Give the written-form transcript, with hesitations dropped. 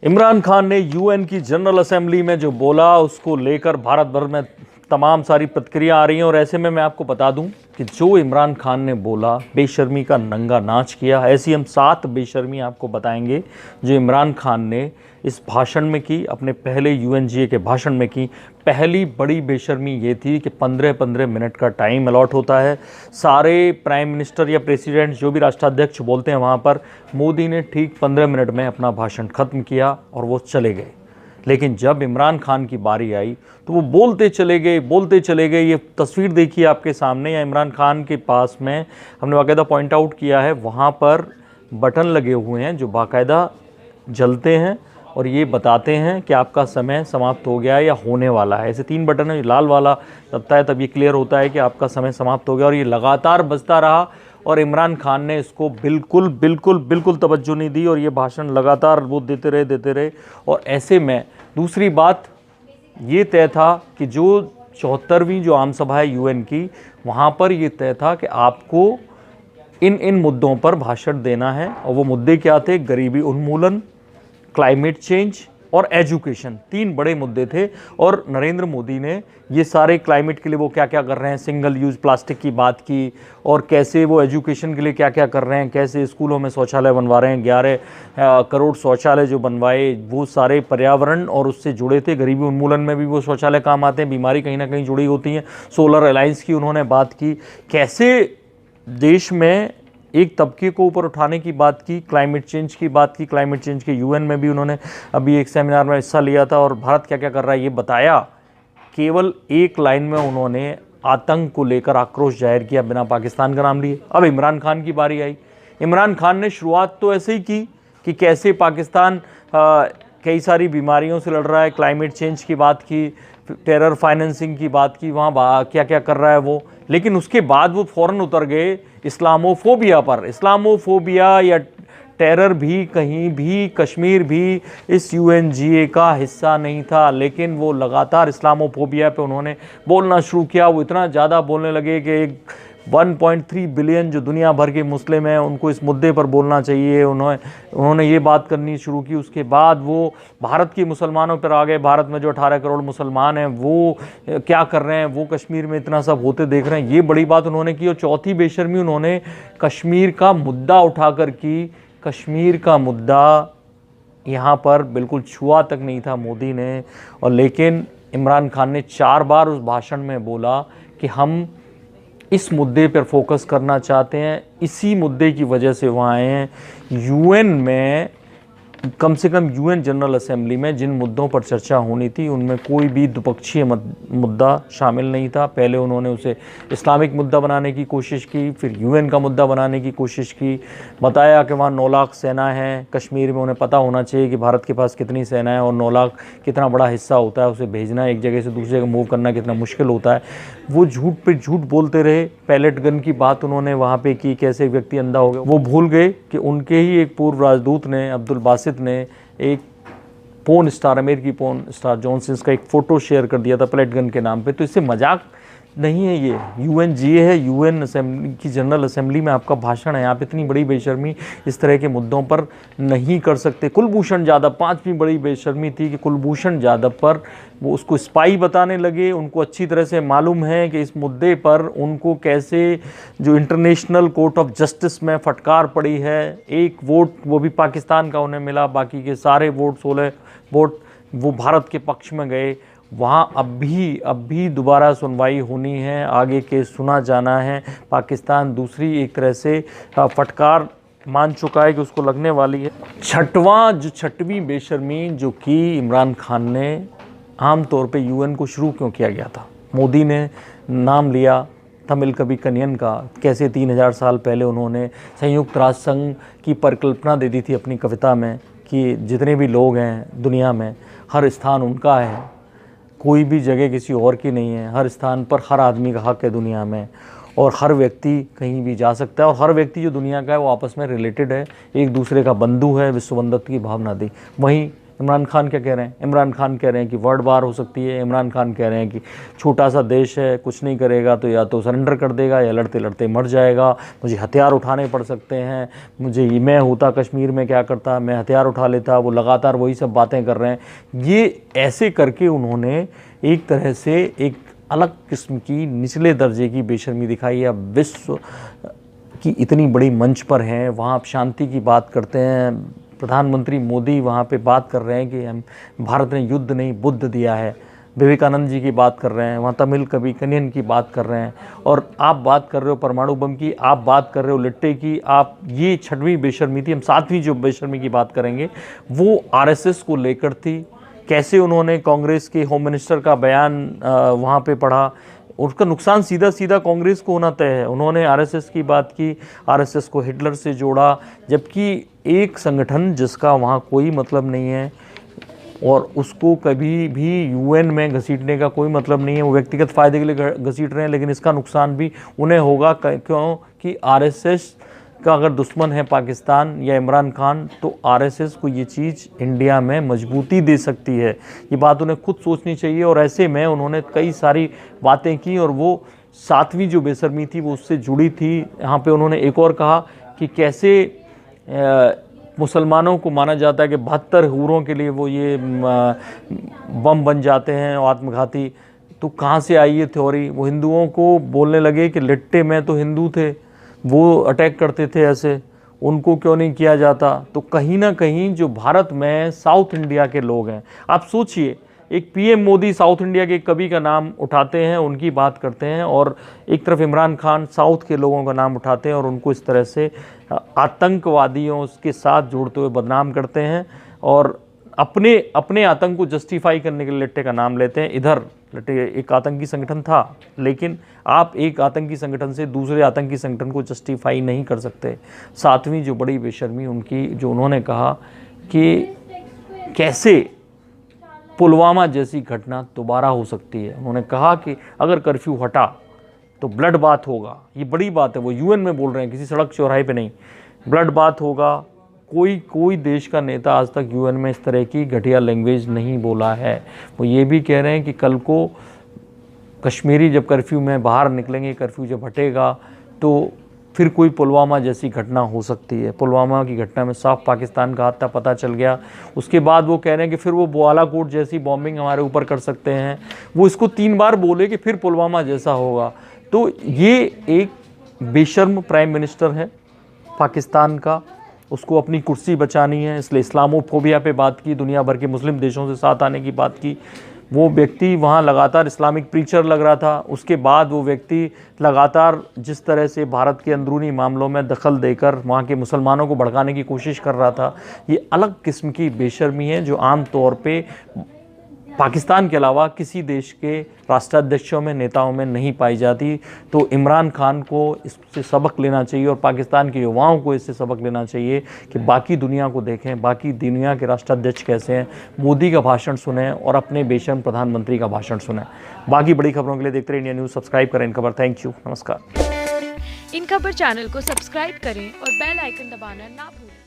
इमरान खान ने यूएन की general assembly में जो बोला उसको लेकर भारत भर में तमाम सारी प्रतिक्रिया आ रही हैं। और ऐसे में मैं आपको बता दूं कि जो इमरान खान ने बोला, बेशर्मी का नंगा नाच किया। ऐसी हम 7 बेशर्मी आपको बताएंगे जो इमरान खान ने इस भाषण में की, अपने पहले यूएनजीए के भाषण में की। पहली बड़ी बेशर्मी ये थी कि 15-15 मिनट का टाइम अलॉट होता है। सारे प्राइम मिनिस्टर या प्रेसिडेंट जो भी राष्ट्राध्यक्ष बोलते हैं वहाँ पर, मोदी ने ठीक 15 मिनट में अपना भाषण ख़त्म किया और वो चले गए। लेकिन जब इमरान खान की बारी आई तो वो बोलते चले गए। ये तस्वीर देखिए आपके सामने, या इमरान खान के पास में हमने बाकायदा पॉइंट आउट किया है, वहाँ पर बटन लगे हुए हैं जो बाकायदा जलते हैं और ये बताते हैं कि आपका समय समाप्त हो गया है या होने वाला है। ऐसे 3 बटन है, लाल वाला दबता है तब ये क्लियर होता है कि आपका समय समाप्त हो गया। और ये लगातार बजता रहा और इमरान खान ने इसको बिल्कुल तवज्जो नहीं दी और ये भाषण लगातार वो देते रहे। और ऐसे में दूसरी बात ये तय था कि जो 74वीं जो आम सभा है यूएन की, वहाँ पर ये तय था कि आपको इन मुद्दों पर भाषण देना है। और वो मुद्दे क्या थे? गरीबी उन्मूलन, क्लाइमेट चेंज और एजुकेशन। 3 बड़े मुद्दे थे। और नरेंद्र मोदी ने ये सारे क्लाइमेट के लिए वो क्या क्या कर रहे हैं, सिंगल यूज़ प्लास्टिक की बात की, और कैसे वो एजुकेशन के लिए क्या क्या कर रहे हैं, कैसे स्कूलों में शौचालय बनवा रहे हैं। 11 करोड़ शौचालय जो बनवाए वो सारे पर्यावरण और उससे जुड़े थे। गरीबी उन्मूलन में भी वो शौचालय काम आते हैं, बीमारी कहीं ना कहीं जुड़ी होती हैं। सोलर अलायंस की उन्होंने बात की, कैसे देश में एक तबके को ऊपर उठाने की बात की, क्लाइमेट चेंज की बात की। क्लाइमेट चेंज के यूएन में भी उन्होंने अभी एक सेमिनार में हिस्सा लिया था और भारत क्या क्या कर रहा है ये बताया। केवल एक लाइन में उन्होंने आतंक को लेकर आक्रोश जाहिर किया बिना पाकिस्तान का नाम लिए। अब इमरान खान की बारी आई। इमरान खान ने शुरुआत तो ऐसे ही की कि कैसे पाकिस्तान कई सारी बीमारियों से लड़ रहा है, क्लाइमेट चेंज की बात की, टेरर फाइनेंसिंग की बात की, वहाँ क्या क्या कर रहा है वो। लेकिन उसके बाद वो फ़ौरन उतर गए इस्लामोफोबिया पर। इस्लामोफोबिया या टेरर भी कहीं भी, कश्मीर भी इस यूएनजीए का हिस्सा नहीं था, लेकिन वो लगातार इस्लामोफोबिया पे उन्होंने बोलना शुरू किया। वो इतना ज़्यादा बोलने लगे कि 1.3 बिलियन जो दुनिया भर के मुस्लिम हैं उनको इस मुद्दे पर बोलना चाहिए। उन्होंने ये बात करनी शुरू की। उसके बाद वो भारत के मुसलमानों पर आ गए। भारत में जो 18 करोड़ मुसलमान हैं वो क्या कर रहे हैं, वो कश्मीर में इतना सब होते देख रहे हैं, ये बड़ी बात उन्होंने की। और चौथी बेशर्मी उन्होंने कश्मीर का मुद्दा उठाकर की। कश्मीर का मुद्दा यहाँ पर बिल्कुल छुआ तक नहीं था मोदी ने। और लेकिन इमरान खान ने 4 बार उस भाषण में बोला कि हम इस मुद्दे पर फोकस करना चाहते हैं, इसी मुद्दे की वजह से वहाँ आए हैं। यूएन में कम से कम यूएन जनरल असेंबली में जिन मुद्दों पर चर्चा होनी थी उनमें कोई भी द्विपक्षीय मुद्दा शामिल नहीं था। पहले उन्होंने उसे इस्लामिक मुद्दा बनाने की कोशिश की, फिर यूएन का मुद्दा बनाने की कोशिश की। बताया कि वहाँ 9 लाख सेना है कश्मीर में, उन्हें पता होना चाहिए कि भारत के पास कितनी सेना है और 9 लाख कितना बड़ा हिस्सा होता है। उसे भेजना, एक जगह से दूसरी जगह मूव करना कितना मुश्किल होता है। वो झूठ पे झूठ बोलते रहे। पैलेट गन की बात उन्होंने वहाँ पे की, कैसे व्यक्ति अंधा हो गया। वो भूल गए कि उनके ही एक पूर्व राजदूत ने, अब्दुल बासित ने, एक पोर्न स्टार, अमेरिकी पोर्न स्टार जॉनसन का एक फ़ोटो शेयर कर दिया था पैलेट गन के नाम पे। तो इससे मजाक नहीं है, ये यूएनजीए है, यूएन असेंबली की जनरल असेंबली में आपका भाषण है। आप इतनी बड़ी बेशर्मी इस तरह के मुद्दों पर नहीं कर सकते। कुलभूषण जाधव, 5वीं बड़ी बेशर्मी थी कि कुलभूषण जाधव पर वो उसको स्पाई बताने लगे। उनको अच्छी तरह से मालूम है कि इस मुद्दे पर उनको कैसे जो इंटरनेशनल कोर्ट ऑफ जस्टिस में फटकार पड़ी है। एक वोट वो भी पाकिस्तान का उन्हें मिला, बाकी के सारे वोट 16 वोट वो भारत के पक्ष में गए। वहाँ अब भी दोबारा सुनवाई होनी है, आगे केस सुना जाना है। पाकिस्तान दूसरी एक तरह से फटकार मान चुका है कि उसको लगने वाली है। 6वीं बेशर्मी जो कि इमरान खान ने आम तौर पे यूएन को शुरू क्यों किया गया था। मोदी ने नाम लिया तमिल कवि कनियन का, कैसे 3000 साल पहले उन्होंने संयुक्त राष्ट्र संघ की परिकल्पना दे दी थी अपनी कविता में कि जितने भी लोग हैं दुनिया में, हर स्थान उनका है, कोई भी जगह किसी और की नहीं है। हर स्थान पर हर आदमी का हक है दुनिया में, और हर व्यक्ति कहीं भी जा सकता है, और हर व्यक्ति जो दुनिया का है वो आपस में रिलेटेड है, एक दूसरे का बंधु है। विश्व बंधुत्व की भावना दी। वहीं इमरान खान क्या कह रहे हैं? इमरान खान कह रहे हैं कि वर्ल्ड वार हो सकती है। इमरान खान कह रहे हैं कि छोटा सा देश है, कुछ नहीं करेगा तो या तो सरेंडर कर देगा या लड़ते लड़ते मर जाएगा, मुझे हथियार उठाने पड़ सकते हैं, मुझे मैं होता कश्मीर में क्या करता, मैं हथियार उठा लेता। वो लगातार वही सब बातें कर रहे हैं। ये ऐसे करके उन्होंने एक तरह से एक अलग किस्म की निचले दर्जे की बेशर्मी दिखाई है। अब विश्व की इतनी बड़ी मंच पर हैं, वहाँ आप शांति की बात करते हैं। प्रधानमंत्री मोदी वहाँ पे बात कर रहे हैं कि हम भारत ने युद्ध नहीं बुद्ध दिया है। विवेकानंद जी की बात कर रहे हैं, वहाँ तमिल कवि कनियन की बात कर रहे हैं, और आप बात कर रहे हो परमाणु बम की, आप बात कर रहे हो लिट्टे की। आप ये 6वीं बेशर्मी थी। हम 7वीं जो बेशर्मी की बात करेंगे वो आरएसएस को लेकर थी। कैसे उन्होंने कांग्रेस के होम मिनिस्टर का बयान वहाँ पे पढ़ा, उसका नुकसान सीधा सीधा कांग्रेस को होना तय है। उन्होंने आरएसएस की बात की, आरएसएस को हिटलर से जोड़ा, जबकि एक संगठन जिसका वहाँ कोई मतलब नहीं है और उसको कभी भी यूएन में घसीटने का कोई मतलब नहीं है। वो व्यक्तिगत फ़ायदे के लिए घसीट रहे हैं, लेकिन इसका नुकसान भी उन्हें होगा। क्यों कि आरएसएस का अगर दुश्मन है पाकिस्तान या इमरान खान, तो आरएसएस को ये चीज़ इंडिया में मजबूती दे सकती है। ये बात उन्हें खुद सोचनी चाहिए। और ऐसे में उन्होंने कई सारी बातें की और वो 7वीं जो बेशर्मी थी वो उससे जुड़ी थी। यहाँ पे उन्होंने एक और कहा कि कैसे मुसलमानों को माना जाता है कि 72 हूरों के लिए वो ये बम बन जाते हैं आत्मघाती। तो कहाँ से आई ये थ्योरी? वो हिंदुओं को बोलने लगे कि लिट्टे में तो हिंदू थे, वो अटैक करते थे, ऐसे उनको क्यों नहीं किया जाता? तो कहीं ना कहीं जो भारत में साउथ इंडिया के लोग हैं, आप सोचिए, एक पीएम मोदी साउथ इंडिया के कवि का नाम उठाते हैं, उनकी बात करते हैं, और एक तरफ इमरान खान साउथ के लोगों का नाम उठाते हैं और उनको इस तरह से आतंकवादियों के साथ जोड़ते हुए बदनाम करते हैं और अपने आतंक को जस्टिफाई करने के लिए लिट्टे का नाम लेते हैं। इधर लिट्टे एक आतंकी संगठन था, लेकिन आप एक आतंकी संगठन से दूसरे आतंकी संगठन को जस्टिफाई नहीं कर सकते। 7वीं जो बड़ी बेशर्मी उनकी, जो उन्होंने कहा कि कैसे पुलवामा जैसी घटना दोबारा हो सकती है। उन्होंने कहा कि अगर कर्फ्यू हटा तो ब्लड बाथ होगा। ये बड़ी बात है, वो यूएन में बोल रहे हैं, किसी सड़क चौराहे पे नहीं। ब्लड बाथ होगा। कोई देश का नेता आज तक यूएन में इस तरह की घटिया लैंग्वेज नहीं बोला है। वो ये भी कह रहे हैं कि कल को कश्मीरी जब कर्फ्यू में बाहर निकलेंगे, कर्फ्यू जब हटेगा, तो फिर कोई पुलवामा जैसी घटना हो सकती है। पुलवामा की घटना में साफ पाकिस्तान का हाथ था, पता चल गया। उसके बाद वो कह रहे हैं कि फिर वो बालाकोट जैसी बॉम्बिंग हमारे ऊपर कर सकते हैं। वो इसको 3 बार बोले कि फिर पुलवामा जैसा होगा। तो ये एक बेशर्म प्राइम मिनिस्टर है पाकिस्तान का, उसको अपनी कुर्सी बचानी है, इसलिए इस्लामोफोबिया पे बात की, दुनिया भर के मुस्लिम देशों से साथ आने की बात की। वो व्यक्ति वहाँ लगातार इस्लामिक प्रीचर लग रहा था। उसके बाद वो व्यक्ति लगातार जिस तरह से भारत के अंदरूनी मामलों में दखल देकर वहाँ के मुसलमानों को भड़काने की कोशिश कर रहा था। ये अलग किस्म की बेशर्मी है जो आम तौर पे पाकिस्तान के अलावा किसी देश के राष्ट्राध्यक्षों में, नेताओं में नहीं पाई जाती। तो इमरान खान को इससे सबक लेना चाहिए और पाकिस्तान के युवाओं को इससे सबक लेना चाहिए कि बाकी दुनिया को देखें, बाकी दुनिया के राष्ट्राध्यक्ष कैसे हैं, मोदी का भाषण सुनें और अपने बेशर्म प्रधानमंत्री का भाषण सुनें। बाकी बड़ी खबरों के लिए देखते रहिए इंडिया न्यूज़। सब्सक्राइब करें इन खबर। थैंक यू, नमस्कार। इन खबर चैनल को सब्सक्राइब करें और बेल आइकन दबाना ना भूलें।